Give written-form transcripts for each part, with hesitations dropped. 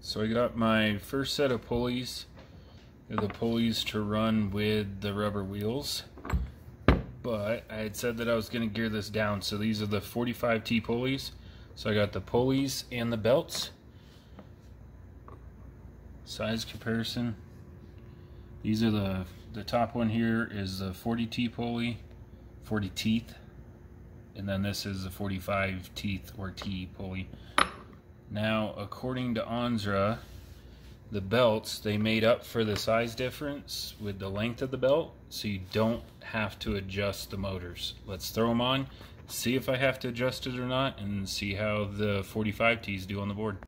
So I got my first set of pulleys. They're the pulleys to run with the rubber wheels. But I had said that I was going to gear this down. So these are the 45T pulleys. So I got the pulleys and the belts. Size comparison. These are the top one here is the 40T pulley, 40 teeth. And then this is the 45 teeth or T pulley. Now, according to Onsra, the belts, they made up for the size difference with the length of the belt, so you don't have to adjust the motors. Let's throw them on, see if I have to adjust it or not, and see how the 45Ts do on the board.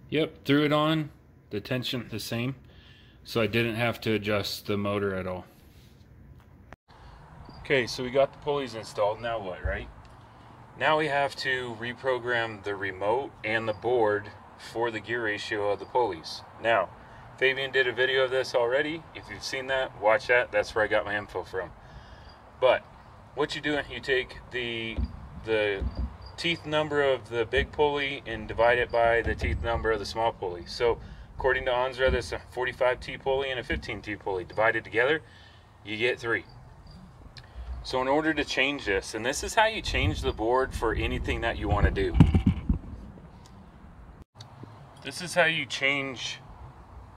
Yep, threw it on, the tension the same, so I didn't have to adjust the motor at all. Okay, so we got the pulleys installed, now what, right? Now we have to reprogram the remote and the board for the gear ratio of the pulleys. Now, Fabian did a video of this already. If you've seen that, watch that. That's where I got my info from. But what you do, you take the teeth number of the big pulley and divide it by the teeth number of the small pulley. So according to Onsra, there's a 45T pulley and a 15T pulley. Divided together, you get 3. So in order to change this, and this is how you change the board for anything that you want to do. This is how you change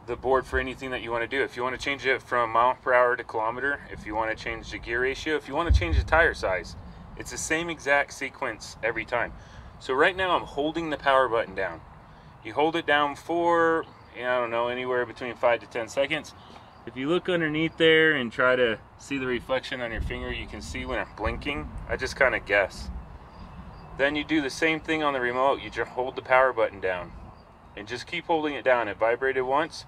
the board for anything that you want to do. If you want to change it from mile per hour to kilometer, if you want to change the gear ratio, if you want to change the tire size, it's the same exact sequence every time. So right now I'm holding the power button down. You hold it down for, I don't know, anywhere between 5 to 10 seconds. If you look underneath there and try to see the reflection on your finger, you can see when I'm blinking. I just kind of guess. Then you do the same thing on the remote. You just hold the power button down and just keep holding it down. It vibrated once,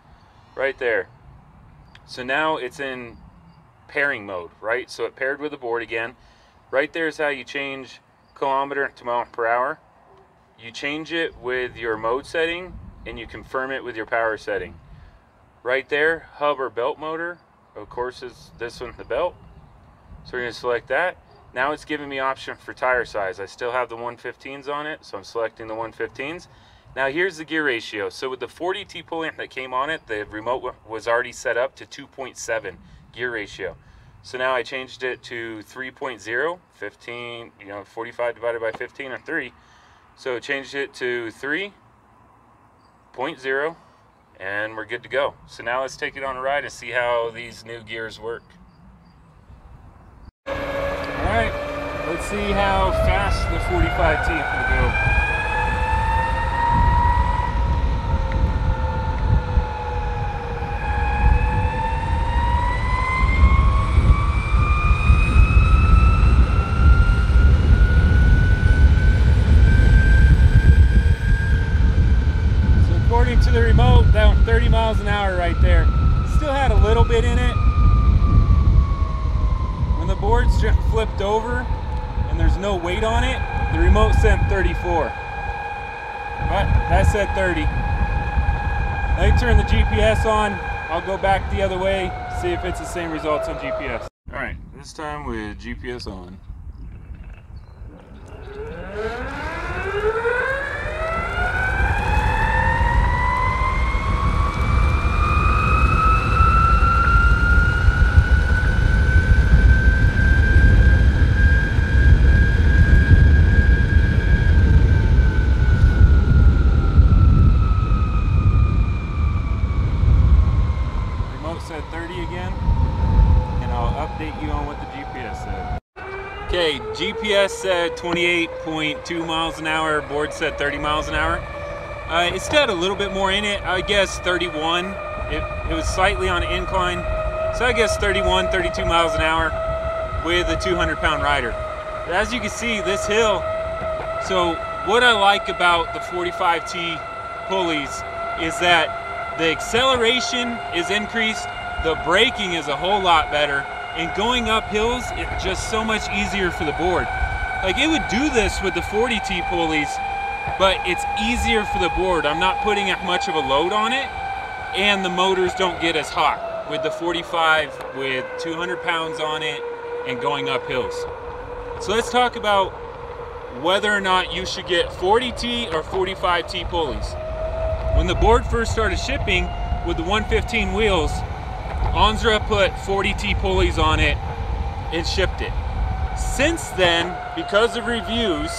right there. So now it's in pairing mode, right? So it paired with the board again. Right there is how you change kilometer to mile per hour. You change it with your mode setting and you confirm it with your power setting. Right there, hub or belt motor, of course, is this one, the belt. So we're going to select that. Now it's giving me option for tire size. I still have the 115s on it, so I'm selecting the 115s. Now here's the gear ratio. So with the 40T pulley that came on it, the remote was already set up to 2.7 gear ratio. So now I changed it to 3.0, 15, 45 divided by 15 or 3. So I changed it to 3.0. And we're good to go. So now let's take it on a ride and see how these new gears work. All right, let's see how fast the 45T will go. According to the remote, that was 30 miles an hour right there. Still had a little bit in it. When the board's just flipped over and there's no weight on it, the remote sent 34. But that said 30. Let me turn the GPS on. I'll go back the other way, see if it's the same results on GPS. All right, this time with GPS on. Said 30 again, and I'll update you on what the GPS said. Okay, GPS said 28.2 miles an hour, board said 30 miles an hour. It still had a little bit more in it, I guess 31. It was slightly on an incline, so I guess 31, 32 miles an hour with a 200-pound rider. But as you can see, this hill, so what I like about the 45T pulleys is that the acceleration is increased, the braking is a whole lot better, and going up hills, it's just so much easier for the board. Like, it would do this with the 40T pulleys, but it's easier for the board. I'm not putting as much of a load on it, and the motors don't get as hot with the 45 with 200 pounds on it and going up hills. So let's talk about whether or not you should get 40T or 45T pulleys. When the board first started shipping with the 115 wheels, Onsra put 40T pulleys on it and shipped it. Since then, because of reviews,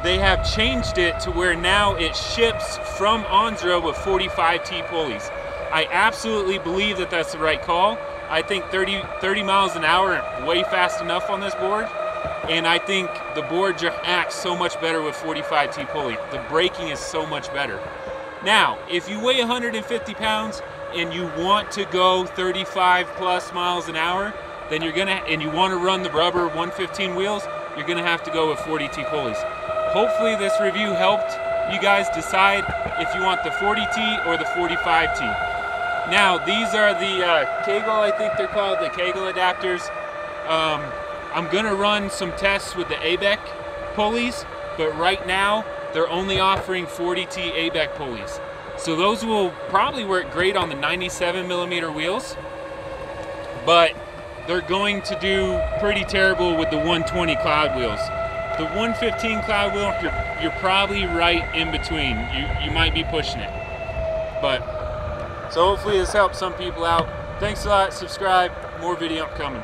they have changed it to where now it ships from Onsra with 45T pulleys. I absolutely believe that that's the right call. I think 30 miles an hour way fast enough on this board. And I think the board acts so much better with 45T pulley. The braking is so much better. Now, if you weigh 150 pounds and you want to go 35 plus miles an hour, then and you want to run the rubber 115 wheels, you're gonna have to go with 40T pulleys. Hopefully this review helped you guys decide if you want the 40T or the 45T. Now, these are the Kegel, I think they're called, the Kegel adapters. I'm gonna run some tests with the ABEC pulleys, but right now they're only offering 40T ABEC pulleys. So those will probably work great on the 97mm wheels, but they're going to do pretty terrible with the 120 cloud wheels. The 115 cloud wheel, you're probably right in between. You might be pushing it. But, so hopefully this helps some people out. Thanks a lot, subscribe, more video coming.